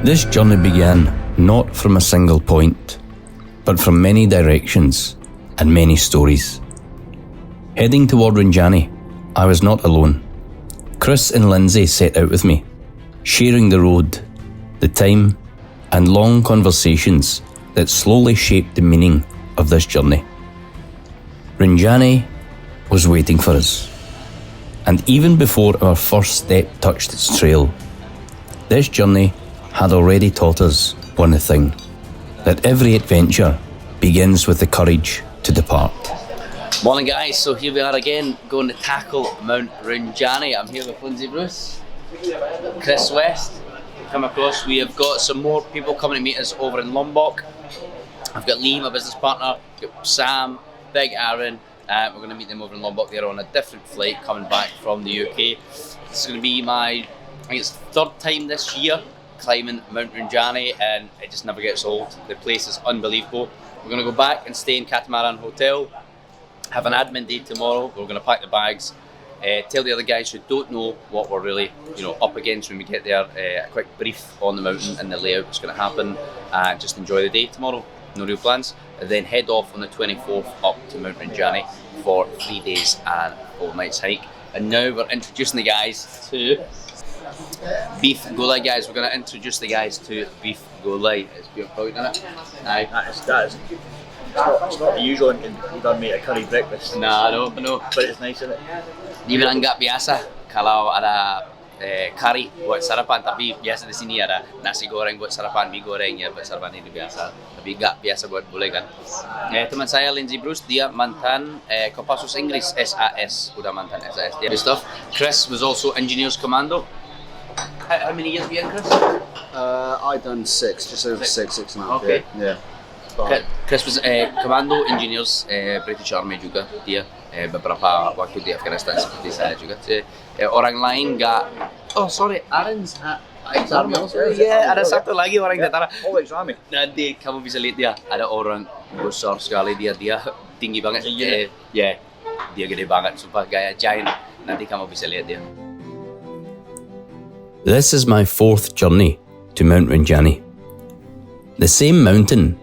This journey began not from a single point, but from many directions and many stories. Heading toward Rinjani, I was not alone. Chris and Lindsay set out with me, sharing the road, the time, and long conversations that slowly shaped the meaning of this journey. Rinjani was waiting for us, and even before our first step touched its trail, this journey had already taught us one thing, that every adventure begins with the courage to depart. Morning guys, so here we are again, going to tackle Mount Rinjani. I'm here with Lindsay Bruce, Chris West. Come across, we have got some more people coming to meet us over in Lombok. I've got Lee, my business partner, I've got Sam, Big Aaron. We're going to meet them over in Lombok. They're on a different flight coming back from the UK. This is going to be my, I think it's third time this year climbing Mount Rinjani, and it just never gets old. The place is unbelievable. We're going to go back and stay in Catamaran Hotel, have an admin day tomorrow. We're going to pack the bags, tell the other guys who don't know what we're really up against when we get there, a quick brief on the mountain and the layout that's going to happen, and just enjoy the day tomorrow. No real plans. And then head off on the 24th up to Mount Rinjani for 3 days and 4 nights hike. And now we're introducing the guys to Beef Gulai, guys. We're going to introduce the guys to Beef Gulai. It's beautiful, isn't it? Aye. That is. It's not the usual you done make a curry breakfast. Nah, no. But it's nice, isn't it? Di bilang nggak biasa kalau ada curry buat sarapan, tapi biasa di sini ada nasi goreng buat sarapan, mie goreng ya buat sarapan ini biasa. Tapi nggak biasa buat Bule kan. Teman saya Lindsay Bruce, dia mantan Kopassus Inggris SAS, udah mantan SAS dia. Stuff. Chris was also Engineers Commando. How many years were you in, Chris? I done just over six and a half. Okay. Yeah. Chris was Commando Engineers, British Army juga dia. Beberapa waktu di Afghanistan seperti saya juga. Orang lain nggak. Oh sorry, Aaron's ex-army also. Yeah, ada satu lagi orang tentara. Oh, ex-army. Nanti kamu bisa lihat dia. Ada orang besar sekali dia tinggi banget. Yeah, dia gede banget, sumpah gaya giant. Nanti kamu bisa lihat dia. This is my fourth journey to Mount Rinjani. The same mountain,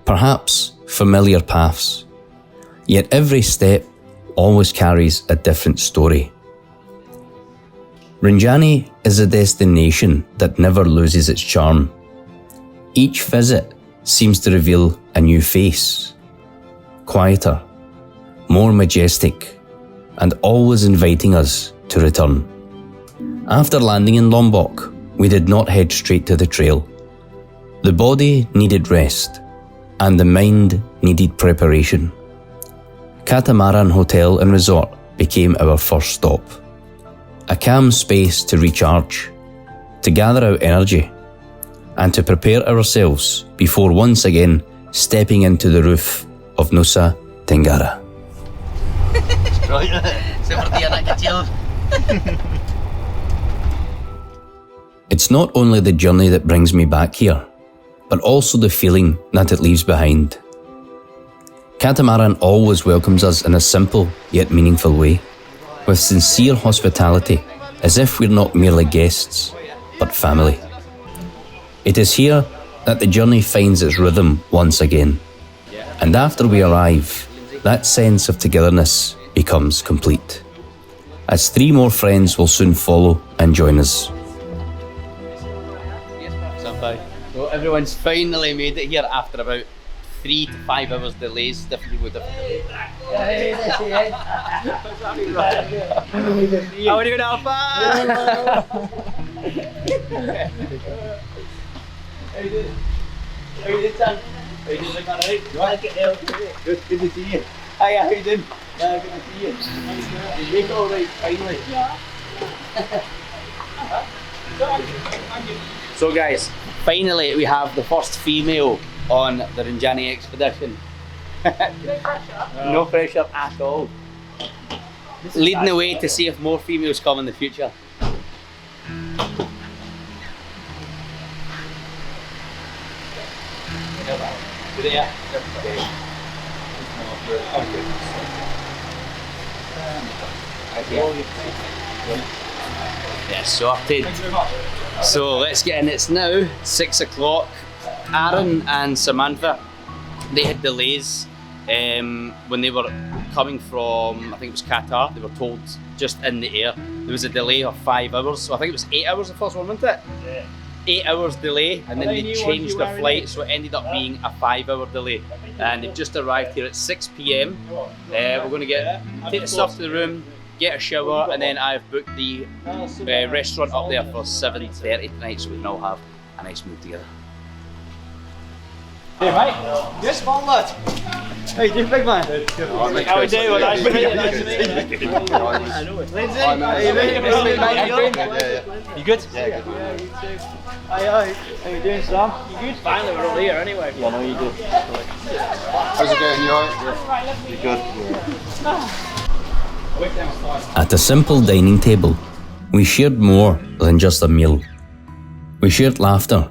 perhaps familiar paths, yet every step always carries a different story. Rinjani is a destination that never loses its charm. Each visit seems to reveal a new face, quieter, more majestic, and always inviting us to return. After landing in Lombok, we did not head straight to the trail. The body needed rest, and the mind needed preparation. Catamaran Hotel and Resort became our first stop. A calm space to recharge, to gather our energy, and to prepare ourselves before once again stepping into the roof of Nusa Tenggara. Seperti anak kecil. It's not only the journey that brings me back here, but also the feeling that it leaves behind. Catamaran always welcomes us in a simple yet meaningful way, with sincere hospitality, as if we're not merely guests, but family. It is here that the journey finds its rhythm once again, and after we arrive, that sense of togetherness becomes complete, as 3 more friends will soon follow and join us. So everyone's finally made it here after about 3 to 5 hours delays. Different people with different. How are you now, Alpha? How you doing? How you doing, son? How you doing? Alright? You want to get there? Good to see you. Hi, how you doing? Good to see you. You make it alright, finally. Yeah. So guys, finally we have the first female on the Rinjani expedition. No pressure. No pressure at all. Leading the way to see if more females come in the future. Yeah, sorted. So let's get in. It's now 6 o'clock. Aaron and Samantha, they had delays when they were coming from, I think it was Qatar. They were told just in the air there was a delay of 5 hours. So I think it was 8 hours the first one, wasn't it? Yeah. 8 hours delay, and then they changed the flight, so it ended up being a 5 hour delay. And they've just arrived here at 6 p.m. We're going to take the stuff to the room, get a shower, and then I've booked the restaurant up there for 7:30 tonight, so we can all have a nice meal together. Hey mate, yes, small lad. How you doing, big man? How we doing? Nice to meet you. Nice to meet you. Lindsay, how you doing? You good? Yeah, good. Yeah, you too. Hi. How you doing, Sam? You good? Finally, we're all here anyway. Yeah, I know you do. How's it going? You alright? You good? Yeah. At a simple dining table, we shared more than just a meal. We shared laughter,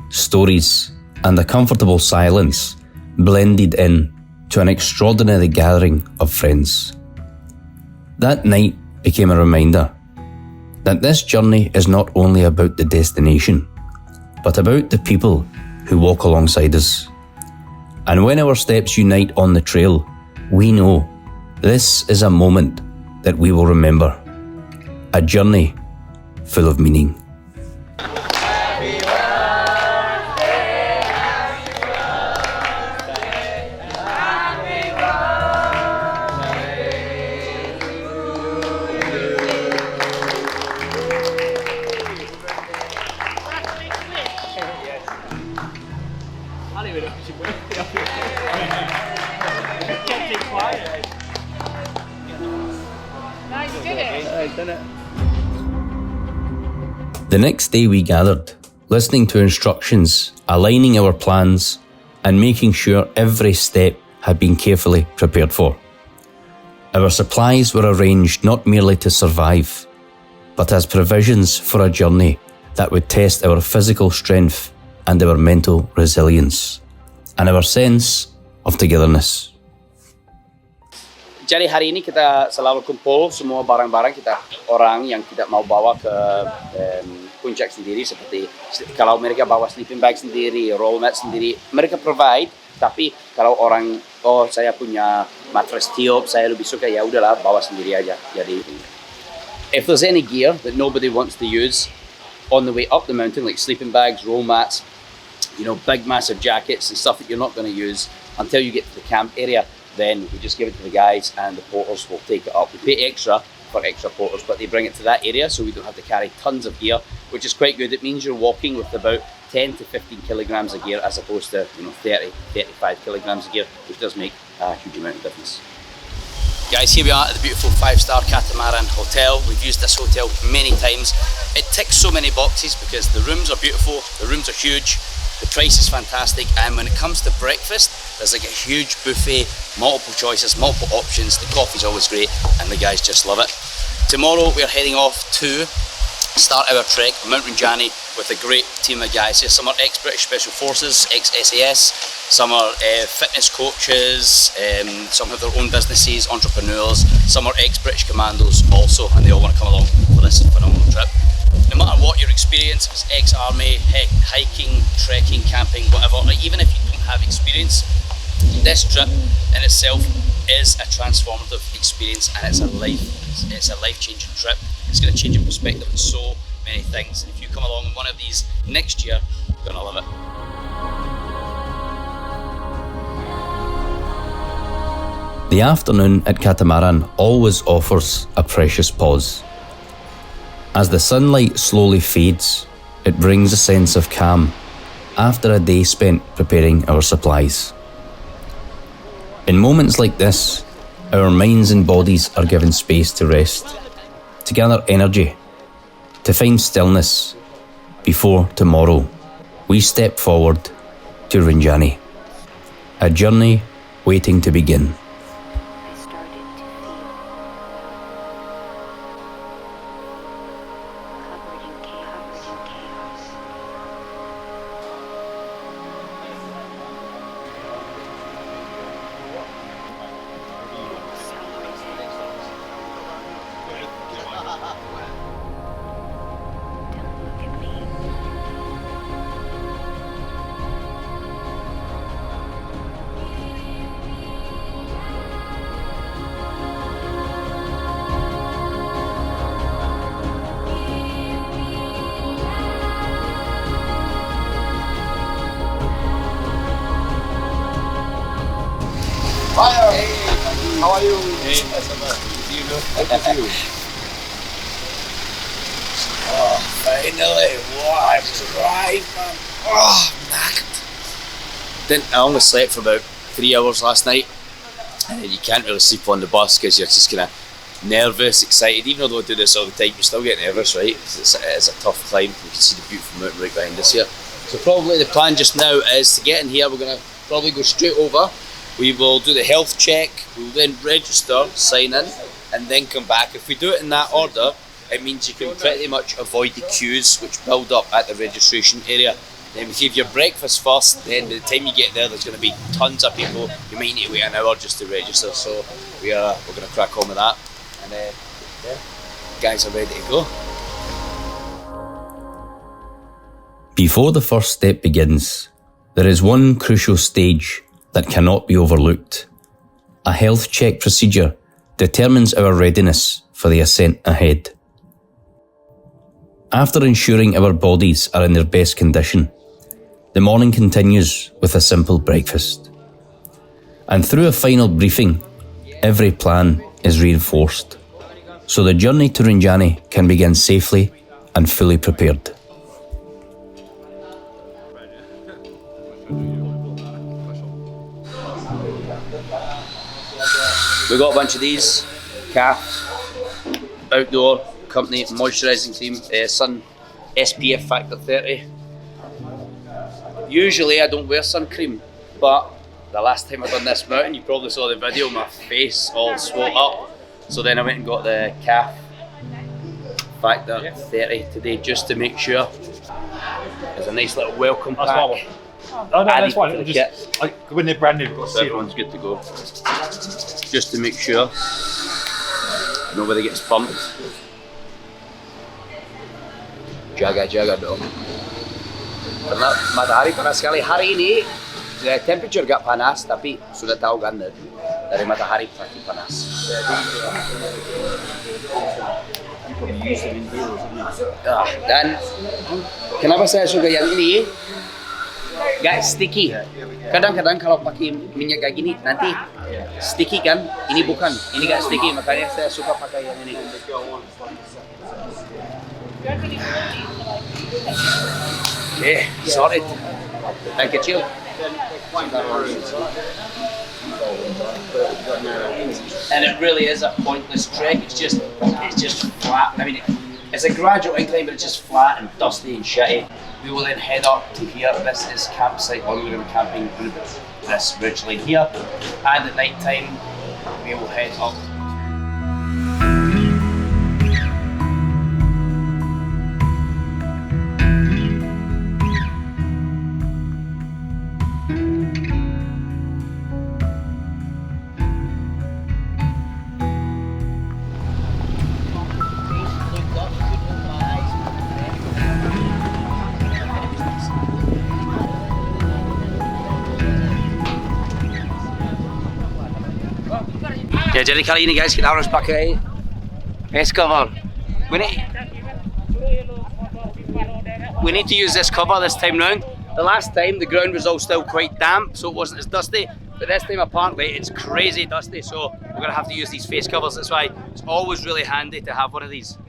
stories, and a comfortable silence blended in to an extraordinary gathering of friends. That night became a reminder that this journey is not only about the destination, but about the people who walk alongside us. And when our steps unite on the trail, we know this is a moment that we will remember, a journey full of meaning. The next day we gathered, listening to instructions, aligning our plans, and making sure every step had been carefully prepared for. Our supplies were arranged not merely to survive, but as provisions for a journey that would test our physical strength and our mental resilience, and our sense of togetherness. Jadi hari ini kita selalu kumpul semua barang-barang kita, orang yang tidak mau bawa ke puncak sendiri, seperti kalau mereka bawa sleeping bag sendiri, roll mat sendiri, mereka provide. Tapi kalau orang, oh saya punya mattress tiup, saya lebih suka, ya udahlah bawa sendiri aja. Jadi if there's any gear that nobody wants to use on the way up the mountain, like sleeping bags, roll mats, you know, big massive jackets and stuff that you're not going to use until you get to the camp area, then we just give it to the guys and the porters will take it up. We pay extra for extra porters, but they bring it to that area so we don't have to carry tons of gear, which is quite good. It means you're walking with about 10 to 15 kilograms of gear as opposed to 30, 35 kilograms of gear, which does make a huge amount of difference. Guys, here we are at the beautiful 5-star Catamaran Hotel. We've used this hotel many times. It ticks so many boxes because the rooms are beautiful, the rooms are huge, the price is fantastic, and when it comes to breakfast, there's like a huge buffet, multiple choices, multiple options, the coffee's always great, and the guys just love it. Tomorrow we're heading off to start our trek, Mount Rinjani, with a great team of guys here. Some are ex-British Special Forces, ex-SAS, some are fitness coaches, some have their own businesses, entrepreneurs, some are ex-British commandos also, and they all want to come along for this phenomenal trip. No matter what your experience, if it's ex-army, hiking, trekking, camping, whatever, like even if you don't have experience, this trip in itself is a transformative experience, and it's a life-changing trip. It's going to change your perspective on so many things. And if you come along on one of these next year, you're going to love it. The afternoon at Catamaran always offers a precious pause. As the sunlight slowly fades, it brings a sense of calm after a day spent preparing our supplies. In moments like this, our minds and bodies are given space to rest, to gather energy, to find stillness before tomorrow we step forward to Rinjani, a journey waiting to begin. How are you? Hey, what's up, man? See you, bro. Oh, finally! What a drive, man! Oh, knackered. I only slept for about 3 hours last night. And you can't really sleep on the bus because you're just kind of nervous, excited. Even though I do this all the time, you still get nervous, right? It's a tough climb. You can see the beautiful mountain right behind us here. So probably the plan just now is to get in here. We're going to probably go straight over. We will do the health check. We'll then register, sign in, and then come back. If we do it in that order, it means you can pretty much avoid the queues which build up at the registration area. Then we give your breakfast first, then by the time you get there, there's going to be tons of people. You might need to wait an hour just to register, so we're going to crack on with that. And yeah, guys are ready to go. Before the first step begins, there is one crucial stage that cannot be overlooked. A health check procedure determines our readiness for the ascent ahead. After ensuring our bodies are in their best condition, the morning continues with a simple breakfast. And through a final briefing, every plan is reinforced, so the journey to Rinjani can begin safely and fully prepared. We got a bunch of these, calf, outdoor company moisturising cream, sun SPF factor 30. Usually I don't wear sun cream, but the last time I done this mountain, you probably saw the video, my face all swelled up. So then I went and got the calf factor 30 today just to make sure. There's a nice little welcome pack. Oh, no, that's fine. When they're brand new, we've got to So everyone's good to go. Just to make sure nobody gets bumped. Jaga dong. Karena matahari panas sekali hari ini. Temperature gak panas, tapi sudah tahu kan dari matahari pasti panas. Dan kenapa saya suka yang ini? Gak sticky. Kadang-kadang kalau pakai minyak kayak gini nanti sticky kan? Ini bukan. Ini gak sticky, makanya saya suka pakai yang ini. Okay, sorted. And kecil. And it really is a pointless trek. It's just flat. I mean, it's a gradual incline, but it's just flat and dusty and shitty. We will then head up to here. This is campsite while we were in the camping group. This ridge line here, and at night time we will head up. Ya, jadi kali ini guys kita harus pakai face cover. We need to use this cover this time round. The last time the ground was all still quite damp, so it wasn't as dusty. But this time apparently it's crazy dusty, so we're gonna have to use these face covers. That's why it's always really handy to have one of these.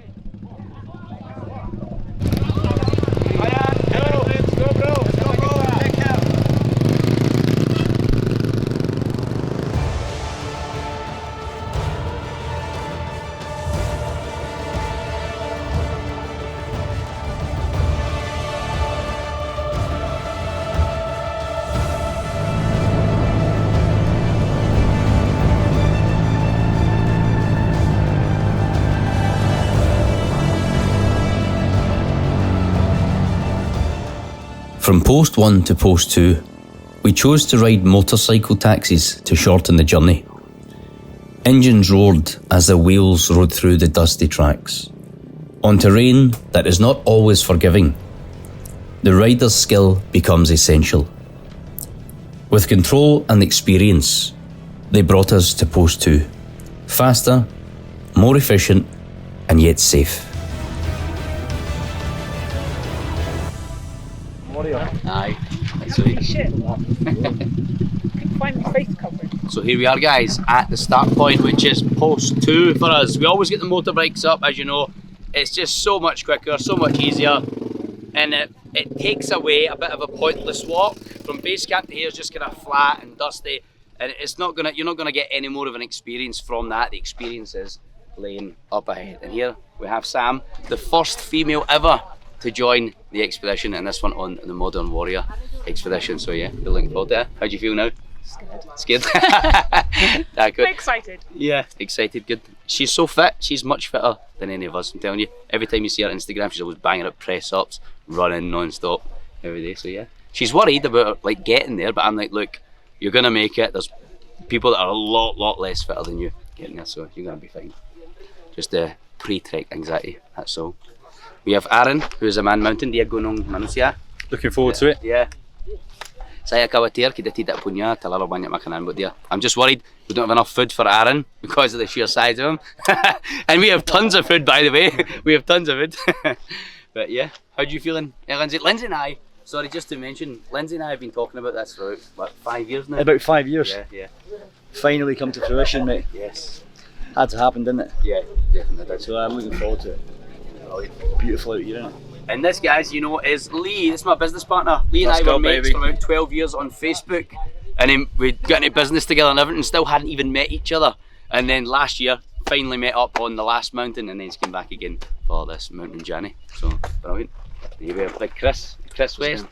From post 1 to post 2, we chose to ride motorcycle taxis to shorten the journey. Engines roared as the wheels rode through the dusty tracks. On terrain that is not always forgiving, the rider's skill becomes essential. With control and experience, they brought us to post 2. Faster, more efficient, and yet safe. Aye, that's sweet. find face covering. So here we are, guys, at the start point, which is post 2 for us. We always get the motorbikes up, as you know. It's just so much quicker, so much easier, and it takes away a bit of a pointless walk. From base camp to here is just kind of flat and dusty, and you're not gonna get any more of an experience from that. The experience is laying up ahead. And here we have Sam, the first female ever to join the expedition, and this one on the Modern Warrior expedition. So yeah, we're looking forward to it. How do you feel now? Scared. Scared? I'm excited. Yeah, excited, good. She's so fit, she's much fitter than any of us, I'm telling you. Every time you see her on Instagram, she's always banging out press-ups, running non-stop every day, so yeah. She's worried about like getting there, but I'm like, look, you're gonna make it. There's people that are a lot less fitter than you getting there, so you're gonna be fine. Just pre-trek anxiety, that's all. We have Aaron, who is a man mountain, dia gunung manusia. Looking forward to it. Yeah. Saya khawatir kita tidak punya terlalu banyak makanan buat dia. I'm just worried we don't have enough food for Aaron because of the sheer size of him. And we have tons of food, by the way. We have tons of it. But yeah, how do you feeling, Lindsay? Lindsay and I, sorry, just to mention, Lindsay and I have been talking about this for about 5 years now. About 5 years. Yeah. Finally come to fruition, mate. Yes. Had to happen, didn't it? Yeah, definitely did. So I'm looking forward to it. Beautiful out here, isn't it? And this, guys, you know, is Lee. This is my business partner. Lee and Let's I go, were mates baby. for about 12 years on Facebook, and then we got into business together and everything. Still hadn't even met each other. And then last year, finally met up on the last mountain, and then came back again for this mountain journey. So brilliant. Here we have like Chris West,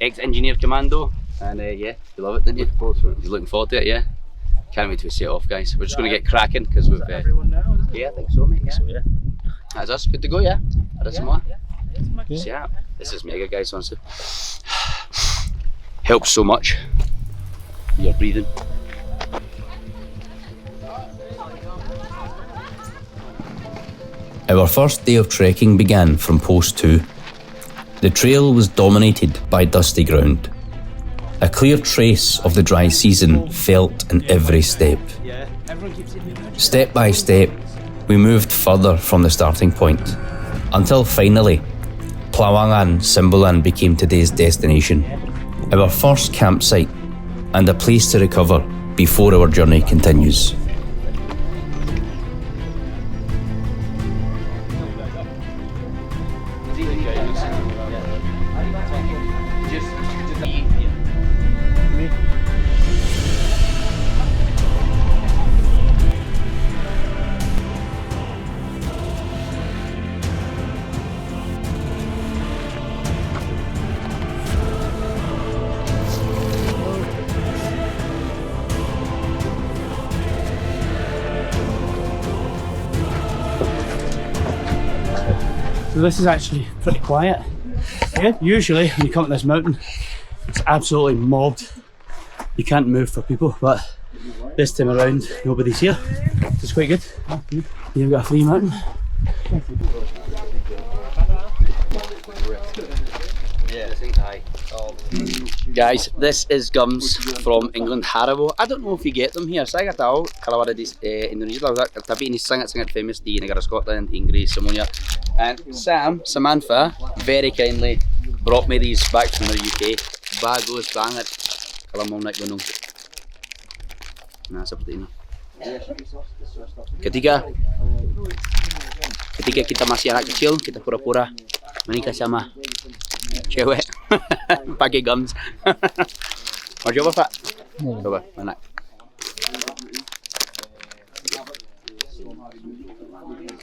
ex-engineer commando, and yeah, you love it, didn't you? You're looking forward to it, yeah. Can't wait to set off, guys. We're just going to get cracking because we've. Everyone now? Yeah, I think so, mate. Yeah. So yeah. That's us. Good to go, yeah. That's more. Yeah. Yeah, this is mega, guys, honestly. Helps so much. You're breathing. Our first day of trekking began from post 2. The trail was dominated by dusty ground. A clear trace of the dry season felt in every step. Step by step, we moved further from the starting point, until finally, Plawangan Simbolan became today's destination, our first campsite and a place to recover before our journey continues. So this is actually pretty quiet. Yeah. Usually when you come up this mountain, it's absolutely mobbed. You can't move for people, but this time around, nobody's here. It's quite good. You've got a free mountain. Guys, this is gums from England, Haribo. I don't know if you get them here. Saya tahu kalau ada di Indonesia, tapi ini sangat famous di negara Scotland, Inggris, semuanya. And Samantha, very kindly brought me these back from the UK. Bagus banget kalau mau naik gunung. Nah, seperti ini. Ketika kita masih anak kecil, kita pura-pura menikah sama cewek pakai gums. Mau coba, Pak? Coba, mana?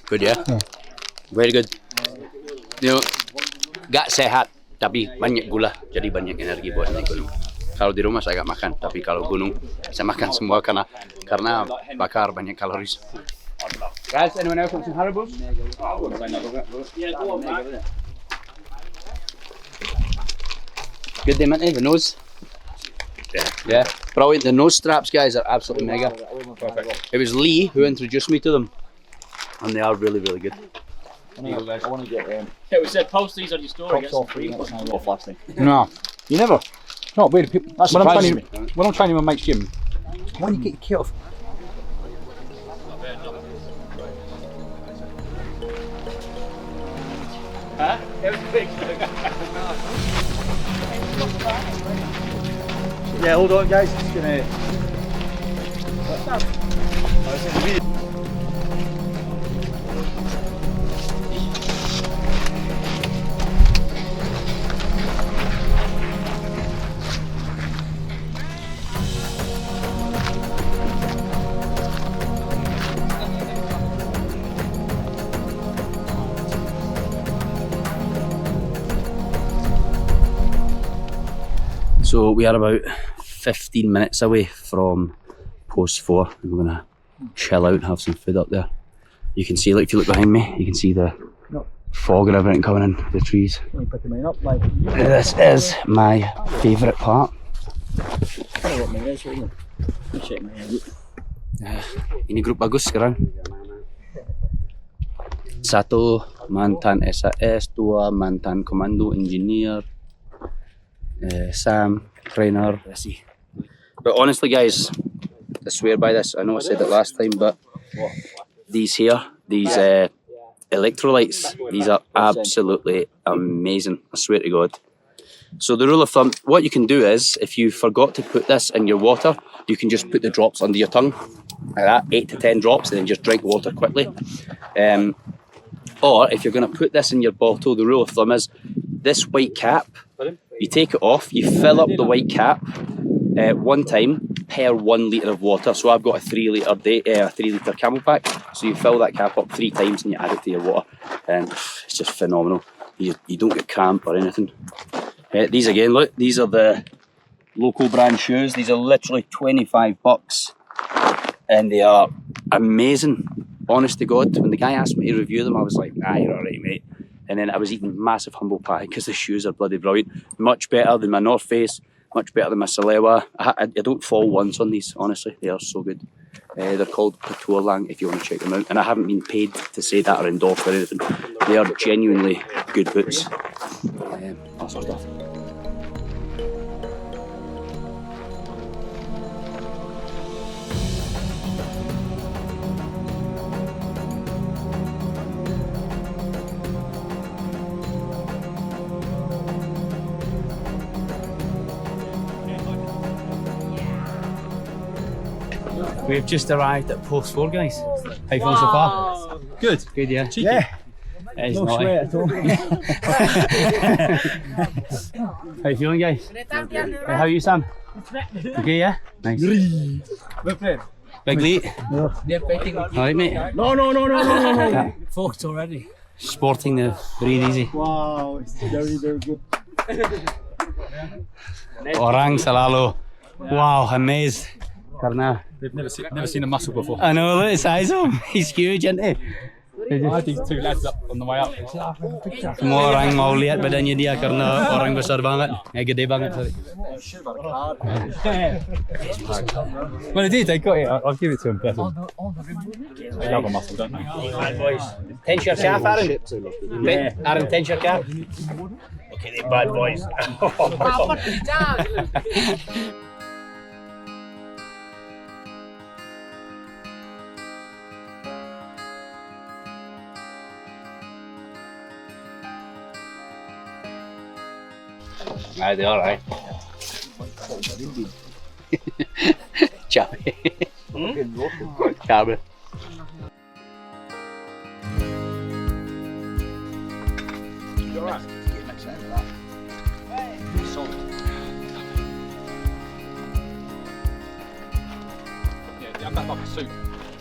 Good ya? Very good. You know, gak sehat tapi banyak gula, jadi banyak energi buat naik gunung. Kalau di rumah saya gak makan, tapi kalau gunung saya makan semua karena bakar banyak kalori. Guys, anyone else want some Haribo? Good, they meant the nose. Yeah, brilliant. The nose straps, guys, are absolutely mega. Perfect. It was Lee who introduced me to them, and they are really good. I want to get Yeah, we said post these on your story. tops off free. That's not off last thing. No, you never. Not weird. People, That surprises me. when I'm training with my mate's gym, why do you get your kit off? Huh? It was big. Yeah, hold on guys, just gonna... So we are about 15 minutes away from post 4 and we're gonna chill out and have some food up there. You can see, like, if you look behind me, you can see the fog and everything coming in the trees. This is my favourite part. Ini grup bagus sekarang. Satu mantan SAS, dua mantan komando engineer, Sam, trainer. But honestly guys, I swear by this, I know I said it last time, but these electrolytes, these are absolutely amazing, I swear to God. So the rule of thumb, what you can do is, if you forgot to put this in your water, you can just put the drops under your tongue, like that, 8 to 10 drops, and then just drink water quickly. Or if you're going to put this in your bottle, the rule of thumb is, this white cap, you take it off, you fill up the white cap one time per 1 litre of water. So I've got a 3 litre camel pack, so you fill that cap up 3 times and you add it to your water, and it's just phenomenal. You don't get cramp or anything. These again, look, these are the local brand shoes. These are literally 25 bucks and they are amazing. Honest to God, when the guy asked me to review them, I was like, nah, you're alright mate. And then I was eating massive humble pie because the shoes are bloody brilliant. Much better than my North Face, much better than my Salewa. I don't fall once on these, honestly. They are so good. They're called Bolang if you want to check them out. And I haven't been paid to say that or endorsed or anything. They are genuinely good boots. Awesome stuff. We've just arrived at post 4, guys. How you feeling so far? Good. Good, yeah. Cheeky. Yeah. It is No sweat at all. How you feeling, guys? How are you, Sam? Okay, yeah? Nice. Big lead? No. Alright, mate. No. Focused already. Sporting the breathe easy. Wow, it's very good. Orang selalu. Wow, amazed. Karena They've never seen a muscle before. I know, look at the size of him. He's huge, isn't he? I had these 2 lads up on the way up. Semua orang mau lihat badannya dia karena orang besar banget. Gede banget, sorry. Well, indeed, they got it. I'll give it to them. They love a muscle, don't they? Bad boys. Tense your calf, Aaron. Aaron, tense your calf. Okay, they bad boys. Aye, they are, aye. Chubby. Chubby. You're right. Get mixed in with that. Salt. Yeah, that like a soup.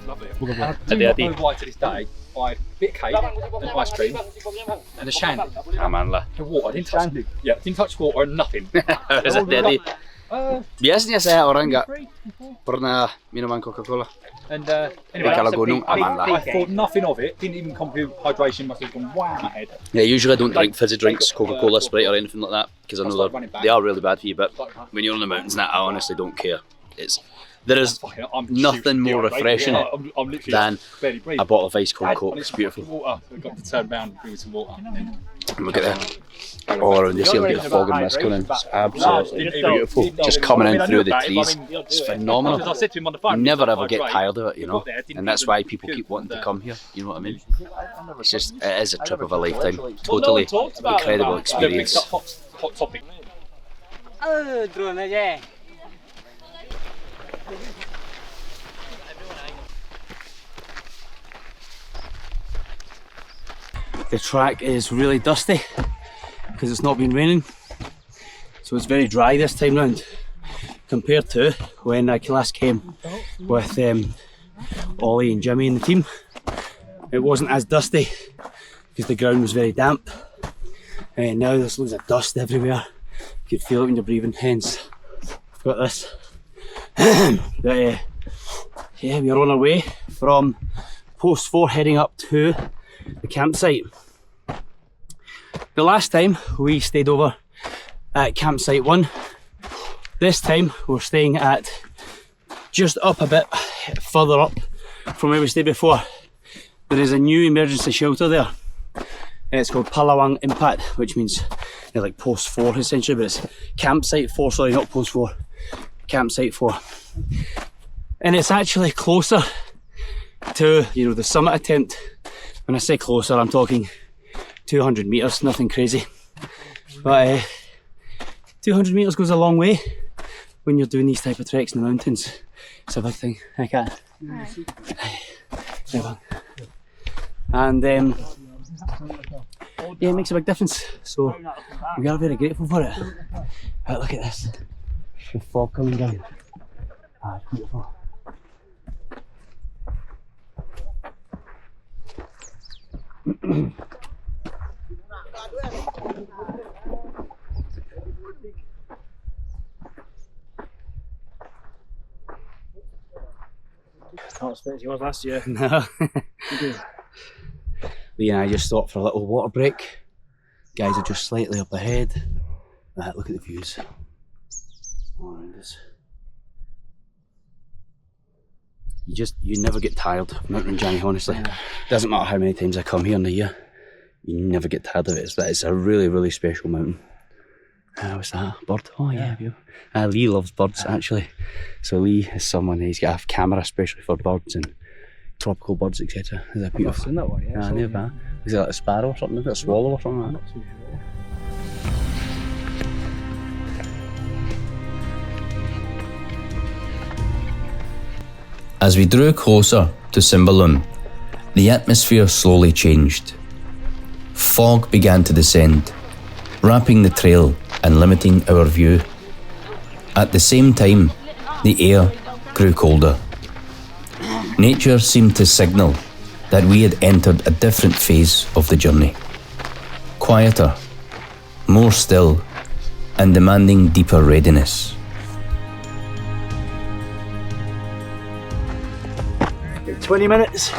Lovely. I do not know why to this day. I had a bit of cake, and ice cream, and a shandy. Aman lah. And water. I didn't touch it. Yeah, didn't touch water and nothing. Is it daddy? Biasanya saya orang nggak pernah minuman Coca-Cola. And anyway, Kalau gunung aman lah. I thought nothing of it. Didn't even compute hydration. Must have gone wow in my head. Yeah, usually I don't drink fizzy drinks, Coca-Cola, Sprite or anything like that because I know they are really bad for you. But when you're on the mountains, I honestly don't care. There is nothing more refreshing than a bottle of ice cold Coke. It's beautiful. Water. So I've got to turn around and bring some water. Look at that. All around you, see a bit of fog and mist coming in. It's absolutely beautiful. Just coming in through the trees. It's phenomenal. You never ever get tired of it, you know. And that's why people keep wanting to come here. You know what I mean? It's just, it is a trip of a lifetime. Totally incredible experience. Hot topic. the track is really dusty because it's not been raining, so it's very dry this time round compared to when I last came with Ollie and Jimmy and the team. It wasn't as dusty because the ground was very damp, and now there's loads of dust everywhere. You can feel it when you're breathing, hence I've got this. But yeah, we're on our way from post 4 heading up to the campsite. The last time we stayed over at campsite 1. This time we're staying at just up a bit further up from where we stayed before. There is a new emergency shelter there. It's called Palawang Impact, which means like post 4 essentially, but it's campsite 4, sorry, not post 4, campsite 4. And it's actually closer to, you know, the summit attempt. When I say closer, I'm talking 200 metres, nothing crazy. But 200 metres goes a long way when you're doing these type of treks in the mountains. It's a big thing. I can't. And yeah, it makes a big difference. So we are very grateful for it. Right, look at this. The fog coming down. Ah, it's beautiful. Not expecting yours last year. No. Lee and I just stopped for a little water break. Guys are just slightly up ahead. Look at the views. All around us. You never get tired of Mount Rinjani, honestly. Doesn't matter how many times I come here in the year, you never get tired of it. It's a really, really special mountain. What's that? Bird? Oh yeah, Lee loves birds actually. So Lee is someone, he's got a camera especially for birds and tropical birds, etc. Is that beautiful? I've seen that one, yeah. Near that. Is it like a sparrow or something? Is it a swallow or something like that? Not too sure. As we drew closer to Simbalun, the atmosphere slowly changed. Fog began to descend, wrapping the trail and limiting our view. At the same time, the air grew colder. Nature seemed to signal that we had entered a different phase of the journey. Quieter, more still, and demanding deeper readiness. 20 minutes.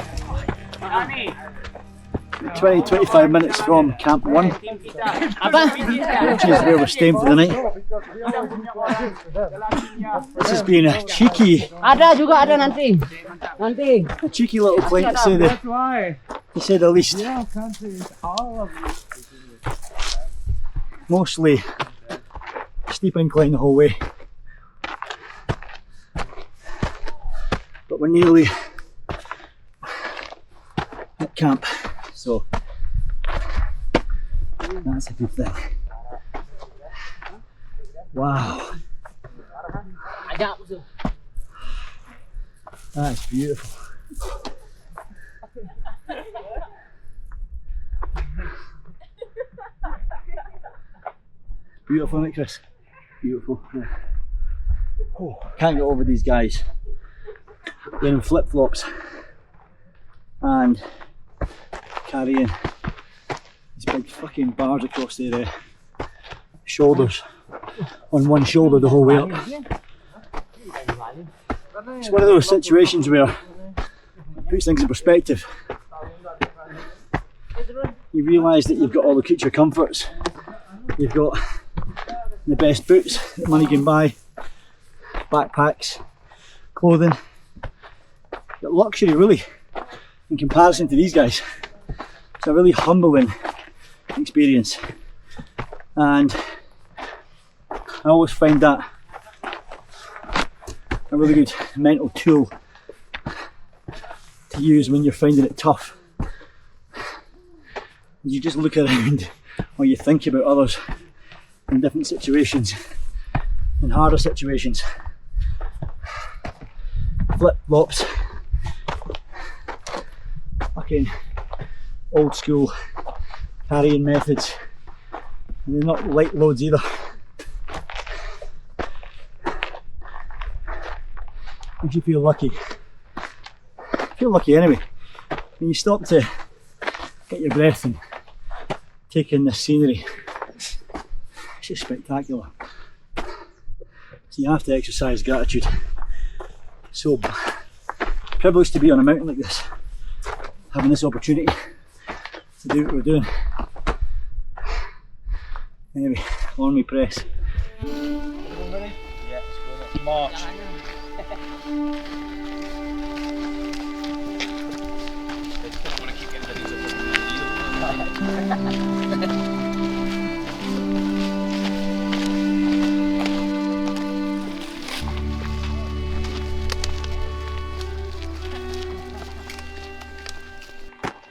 25 minutes from Camp 1, which is where we're staying for the night. This has been a cheeky little climb to say the least. Mostly steep incline the whole way, but we're nearly at camp, so that's a good thing. Wow, that's beautiful. Beautiful, isn't it, Chris? Beautiful. Yeah. Oh, can't get over these guys. They're in flip-flops and carrying these big fucking bars across their shoulders, on one shoulder the whole way up. It's one of those situations where it puts things in perspective. You realise that you've got all the creature comforts. You've got the best boots that money can buy, backpacks, clothing. You've got luxury really in comparison to these guys. It's a really humbling experience, and I always find that a really good mental tool to use when you're finding it tough. You just look around or you think about others in different situations, in harder situations. Flip-flops, fucking old school carrying methods, and they're not light loads either. Makes you feel lucky. Feel lucky anyway. When you stop to get your breath and take in the scenery, it's just spectacular. So you have to exercise gratitude. So privileged to be on a mountain like this, having this opportunity to do what we're doing. Anyway, on we press. Yeah, let's go. March.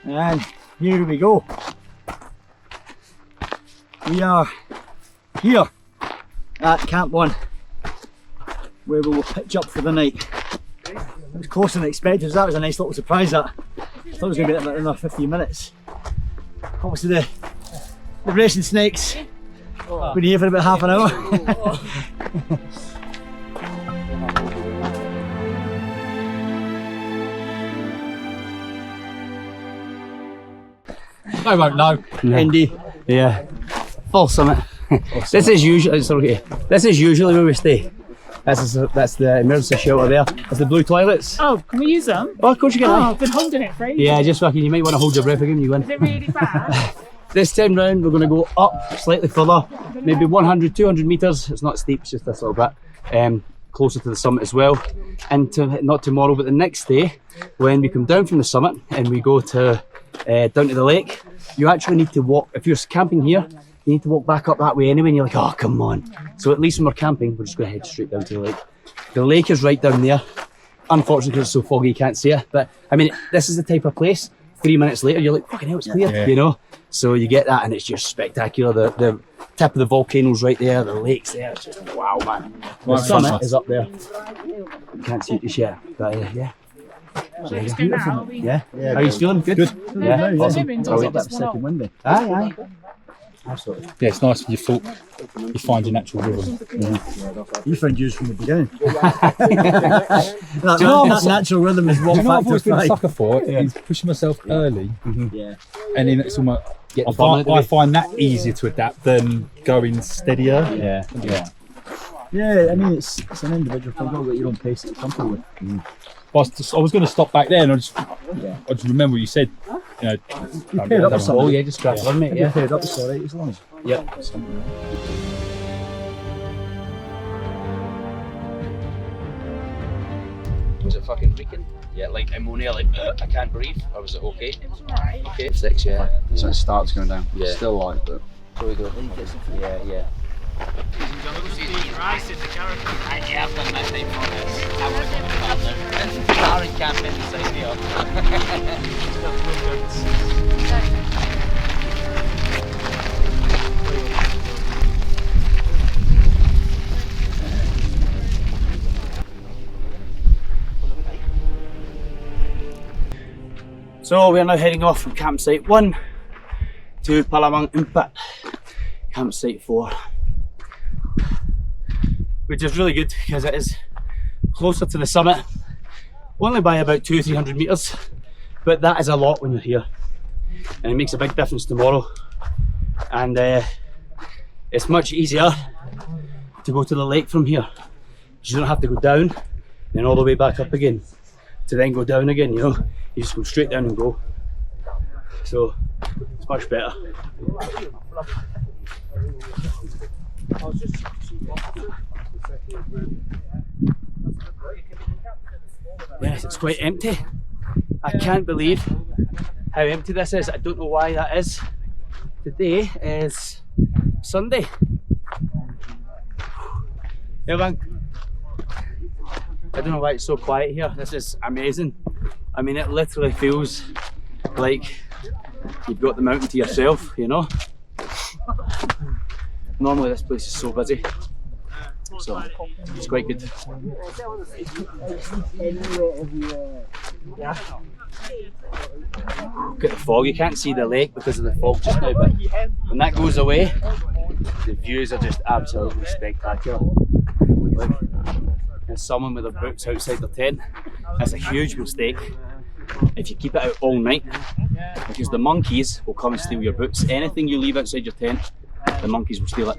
And here we go. We are here at Camp 1, where we will pitch up for the night. It was closer than expected, so that was a nice little surprise. That I thought it was going to be about another 15 minutes. Obviously the racing snakes been here for about half an hour. I won't know. Indy. Yeah, full summit. This is usually where we stay. That's the emergency shelter there. That's the blue toilets. Oh, can we use them? Oh, of course you can. Oh, I've been holding it for ages. Yeah, just fucking. You might want to hold your breath again. You win. Is it really bad? This time round, we're going to go up slightly further, maybe 100, 200 metres. It's not steep, it's just this little bit. Closer to the summit as well. And not tomorrow, but the next day, when we come down from the summit and we go to down to the lake, you actually need to walk. If you're camping here, you need to walk back up that way anyway, and you're like, oh, come on. So at least when we're camping, we're just going to head straight down to the lake. The lake is right down there. Unfortunately, because it's so foggy, you can't see it. But I mean, this is the type of place, 3 minutes later, you're like, fucking hell, it's clear, you know? So you get that, and it's just spectacular. The tip of the volcano's right there, the lake's there. It's just, wow, man. The summit is up there. You can't see it just yet, but yeah. So, It's good now. Yeah. How are you feeling? Good? Yeah. Yeah. Awesome. It's Oh, a yeah. bit second windy. Aye. Absolutely. Yeah, it's nice when you find your natural rhythm. You found yours from the beginning. that natural rhythm is what Do you know what I've factor always been a 5. sucker for? Is pushing myself early, Yeah. and then it's almost. Get the I fun out find, of I find that easier to adapt than going steadier. Yeah. Yeah, I mean, it's an individual thing. You've got to get your own pace that you're comfortable with. But I was going to stop back there, and I just remember what you said. You know, paired up with Oh, somebody. yeah, just grab one, mate. If Yeah. you're paired up, it's alright, as long as. Yep. Was it fucking reeking? Yeah, like ammonia, like I can't breathe, or was it okay? It was alright. Okay, 6, yeah. So it starts going down. Yeah. Still light, but So we go. Yeah. Yeah, I've done that type of this. I want to go to the and Darren camping beside me. So we are now heading off from campsite 1 to Palamang Impat, campsite 4, which is really good because it is closer to the summit, only by about 200-300 metres, but that is a lot when you're here, and it makes a big difference tomorrow. And it's much easier to go to the lake from here. You don't have to go down and all the way back up again to then go down again, you know. You just go straight down and go. So it's much better. Yes, it's quite empty. I can't believe how empty this is. I don't know why that is. Today is Sunday. Yeah, man. I don't know why it's so quiet here. This is amazing. I mean, it literally feels like you've got the mountain to yourself, you know? Normally this place is so busy. so it's quite good. Look at the fog. You can't see the lake because of the fog just now, but when that goes away, the views are just absolutely spectacular. Look, there's someone with their boots outside their tent. That's a huge mistake if you keep it out all night, because the monkeys will come and steal your boots. Anything you leave outside your tent, the monkeys will steal it.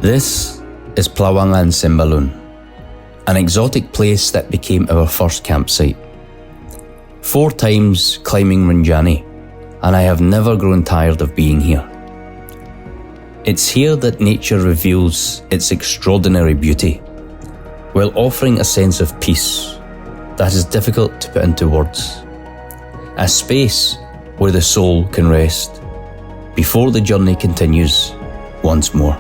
This is Plawangan Sembalun, an exotic place that became our first campsite. 4 times climbing Rinjani, and I have never grown tired of being here. It's here that nature reveals its extraordinary beauty, while offering a sense of peace that is difficult to put into words. A space where the soul can rest before the journey continues once more.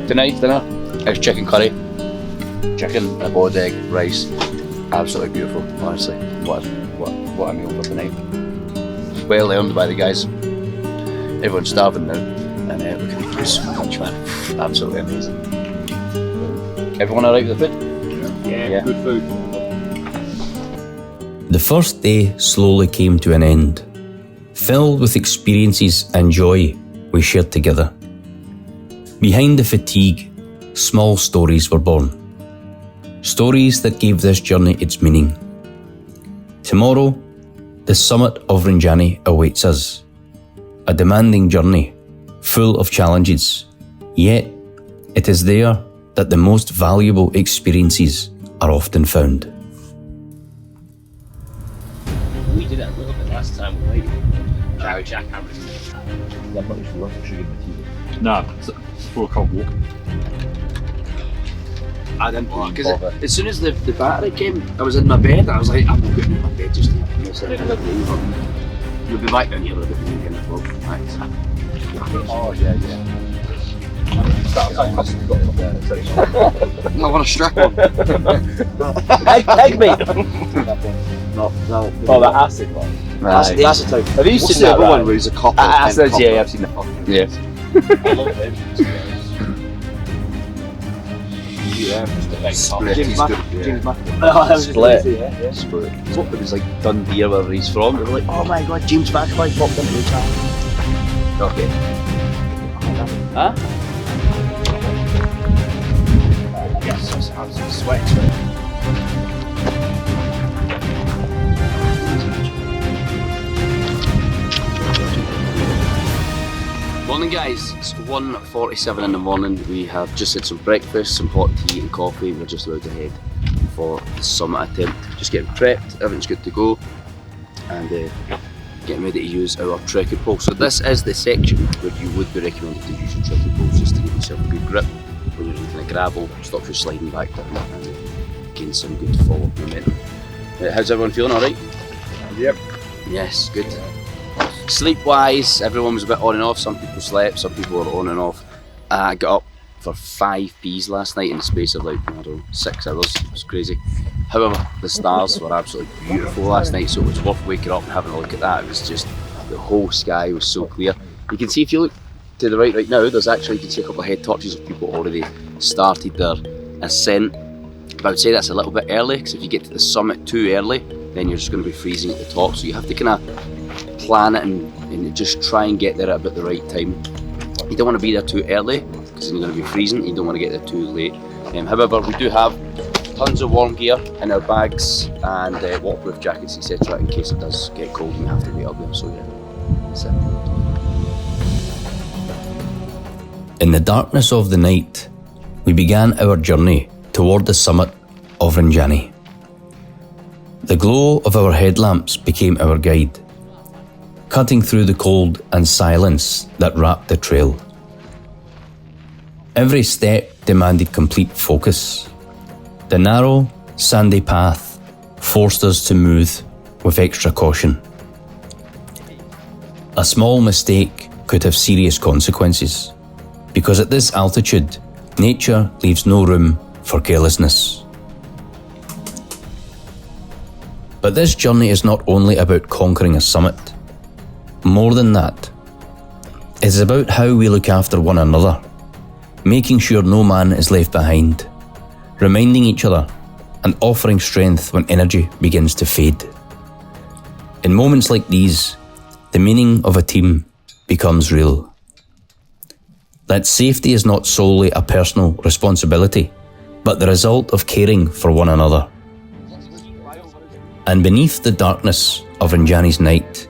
Tonight's dinner is chicken curry, chicken, a boiled egg, rice. Absolutely beautiful, honestly. What a meal for tonight. Well earned by the guys. Everyone's starving now, and look at the views, lunch man. Absolutely amazing. Everyone alright with the food? Yeah, good food. The first day slowly came to an end, filled with experiences and joy we shared together. Behind the fatigue, small stories were born. Stories that gave this journey its meaning. Tomorrow, the summit of Rinjani awaits us. A demanding journey, full of challenges. Yet, it is there that the most valuable experiences are often found. We did it a little bit last time, right? Jackhammering. Nah, it's for a cold walk. I didn't because as soon as the battery came, I was in my bed. I was like, I'm not getting in my bed just yet. We'll be back down here a bit again as well. Thanks. Oh yeah. I want a strap on. Egg meat! No. Oh, that acid one. That's the acetone. Have you What's seen the that other one? one where he's a copper? Acid, yeah, I've seen that. Yeah. I love them. Split. James He's Mac- good. James Yeah. Mac- Oh, that was just Split. easy, yeah. Split. It was like Dundee, wherever he's from. They were like, oh my god, James McAvoy popped into the channel. Okay. Huh? Yes, I'm sweating. Morning guys, it's 1:47 in the morning. We have just had some breakfast, some hot tea and coffee. We're just about to head for the summit attempt. Just getting prepped, everything's good to go, and getting ready to use our trekking pole. So this is the section where you would be recommended to use your trekking poles just to give yourself a good grip when you're using the gravel, stops you sliding back down and gain some good forward momentum. How's everyone feeling, alright? Yep. Yes, good. Sleep wise, everyone was a bit on and off. Some people slept, some people were on and off. I got up for 5 Ps last night in the space of like, I don't know, 6 hours. It was crazy. However, the stars were absolutely beautiful last night, so it was worth waking up and having a look at that. It was just, the whole sky was so clear. You can see, if you look to the right now, there's actually, you can see a couple of head torches of people already started their ascent. But I would say that's a little bit early, because if you get to the summit too early, then you're just going to be freezing at the top. So you have to kind of plan it and just try and get there at about the right time. You don't want to be there too early, because then you're going to be freezing. You don't want to get there too late. However, we do have tons of warm gear in our bags and waterproof jackets, etc., in case it does get cold and we have to wait up there. So yeah, that's it. In the darkness of the night, we began our journey toward the summit of Rinjani. The glow of our headlamps became our guide, cutting through the cold and silence that wrapped the trail. Every step demanded complete focus. The narrow, sandy path forced us to move with extra caution. A small mistake could have serious consequences, because at this altitude, nature leaves no room for carelessness. But this journey is not only about conquering a summit. More than that, it is about how we look after one another, making sure no man is left behind, reminding each other and offering strength when energy begins to fade. In moments like these, the meaning of a team becomes real. That safety is not solely a personal responsibility, but the result of caring for one another. And beneath the darkness of Rinjani's night,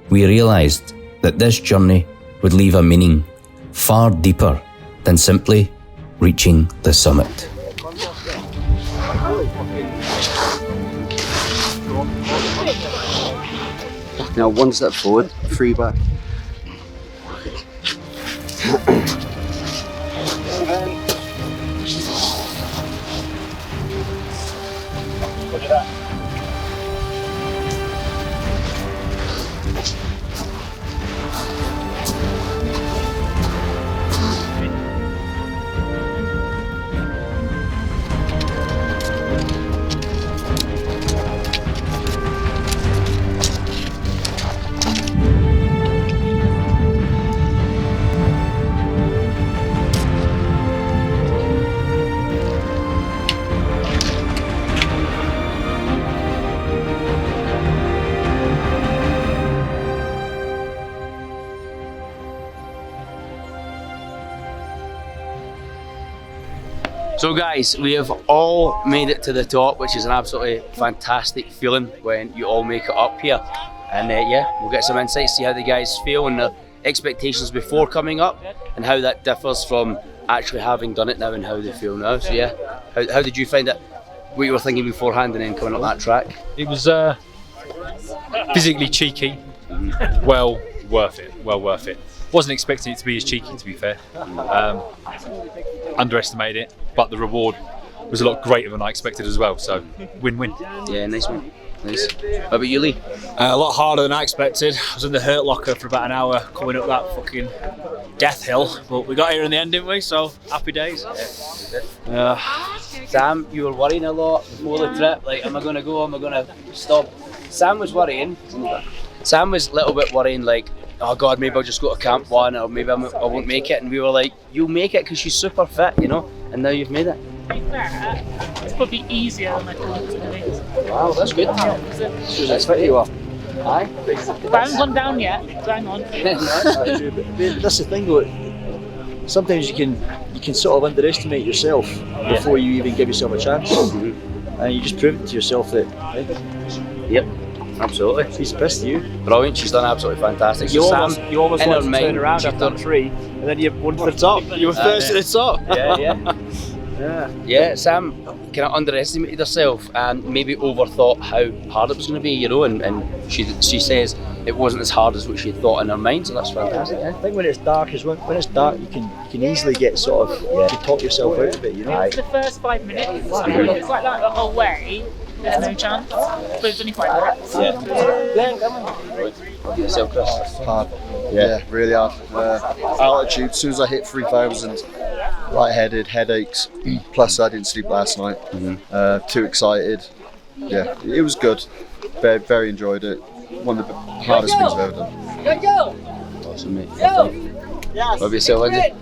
we realised that this journey would leave a meaning far deeper than simply reaching the summit. Now, one step forward, 3 back. So guys, we have all made it to the top, which is an absolutely fantastic feeling when you all make it up here. And yeah, we'll get some insights, see how the guys feel and their expectations before coming up and how that differs from actually having done it now and how they feel now. So yeah, how did you find it? What you were thinking beforehand and then coming up that track? It was physically cheeky, well worth it. Wasn't expecting it to be as cheeky, to be fair. Underestimated it, but the reward was a lot greater than I expected as well, so win-win. Yeah, nice one. Nice. How about you, Lee? A lot harder than I expected. I was in the hurt locker for about an hour coming up that fucking death hill, but we got here in the end, didn't we? So happy days. Sam, you were worrying a lot before the trip, like am I going to go, am I going to stop? Sam was worrying. Sam was a little bit worrying, like, oh God, maybe I'll just go to camp 1 or maybe I won't make it. And we were like, you'll make it because she's super fit, you know, and now you've made it. To be fair, it's probably easier than I thought it was. Wow, that's good. That's fit you are. Aye. But I haven't gone down yet, so hang on. That's the thing though, sometimes you can sort of underestimate yourself before you even give yourself a chance. And you just prove it to yourself that Yep, absolutely. she's pissed you. Brilliant, she's done absolutely fantastic. You So almost Sam, want in her to mind, turn around she after thought- 3, and then you won to the top. You were first to the top. Yeah, Sam kind of underestimated herself and maybe overthought how hard it was going to be, you know, and she says it wasn't as hard as what she thought in her mind, so that's fantastic. I think when it's dark, when it's dark, you can easily get sort of you can talk yourself out of it, you know. For the first 5 minutes, it looks like that the whole way. There's no chance, but it's only 5 minutes. I'll give yourself, Chris. Hard. Yeah, really hard. Altitude, as soon as I hit 3,000, lightheaded, headaches, plus I didn't sleep last night. Too excited. Yeah, it was good. Very, very enjoyed it. One of the hardest things I've ever done. Awesome, mate. What about yourself, Lindsay?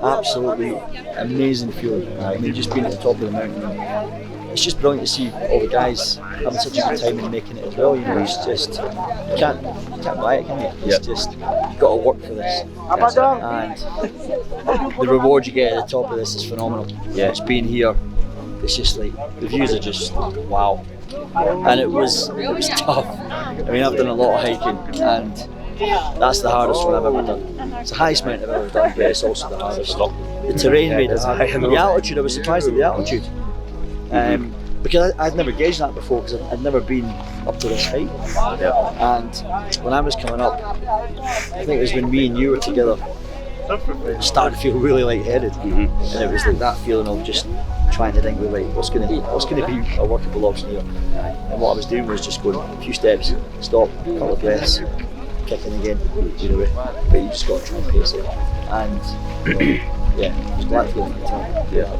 Absolutely amazing feeling. I mean, just being at the top of the mountain. It's just brilliant to see all the guys having such a good time and making it as well. You know, it's just you can't buy it, can you? It's just you've got to work for this. And the reward you get at the top of this is phenomenal. Yeah, it's being here. It's just like the views are just wow. And it was tough. I mean, I've done a lot of hiking, and that's the hardest one I've ever done. It's the highest mountain I've ever done, but it's also the hardest. The terrain made it hard. The altitude, I was surprised at the altitude. Because I'd never gauged that before, because I'd never been up to this height. And when I was coming up, I think it was when me and you were together, it started to feel really lightheaded, and it was like that feeling of just trying to think, right, what's going to be a workable option here. And what I was doing was just going a few steps, stop, a couple of breaths, kicking again, you know, but you just got to try and pace it. And yeah, it was glad feeling at the time. Yeah.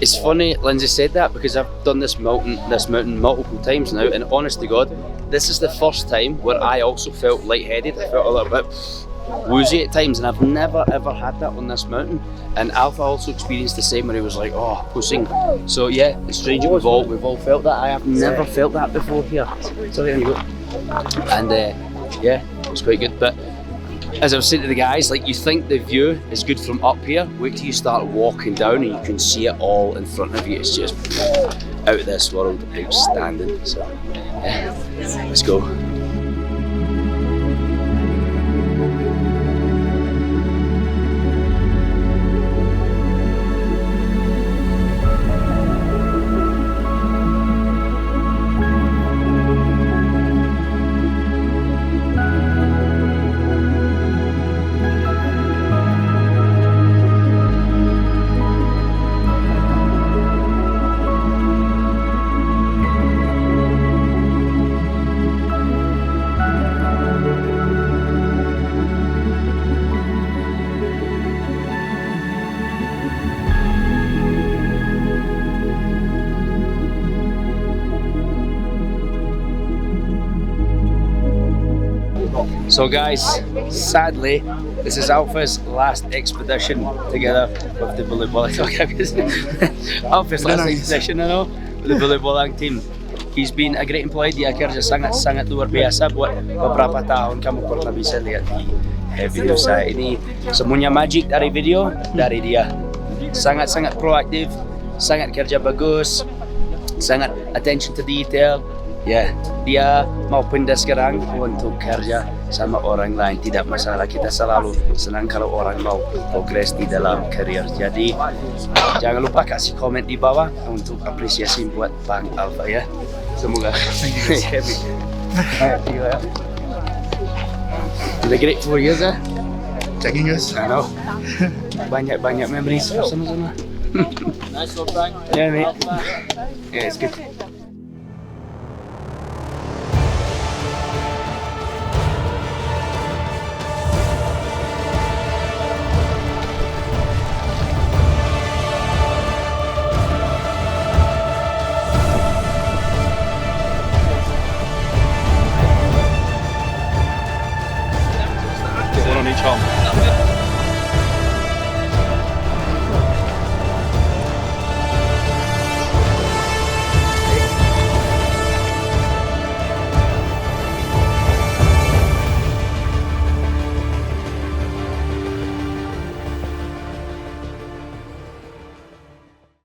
It's funny Lindsay said that, because I've done this mountain multiple times now, and honest to God, this is the first time where I also felt lightheaded. I felt a little bit woozy at times, and I've never ever had that on this mountain. And Alpha also experienced the same, where he was like, oh, pushing. So yeah, it's strange, we've all felt that. I have never felt that before here. So there you go. And yeah, it was quite good. But as I was saying to the guys, like, you think the view is good from up here, wait till you start walking down and you can see it all in front of you. It's just out of this world, outstanding. So yeah, let's go. So guys, sadly, this is Alpha's last expedition together with the Bule Bolang. Alpha's last expedition, I know, with the Bule Bolang team. He's been a great employee. Dia kerja sangat luar biasa buat beberapa tahun. Kamu pernah bisa lihat di video saya ini. Semuanya magic dari video dari dia. Sangat proaktif, sangat kerja bagus, sangat attention to detail. Ya, dia mau pindah sekarang untuk kerja sama orang lain, tidak masalah. Kita selalu senang kalau orang mau progres di dalam karir. Jadi jangan lupa kasih komen di bawah untuk apresiasi buat Bang Alpha ya. Semoga happy. Udah great 4 years ya. Checking us. I know. Banyak memories sama-sama. Nice one, Frank. Yeah, mate. Yeah, it's good.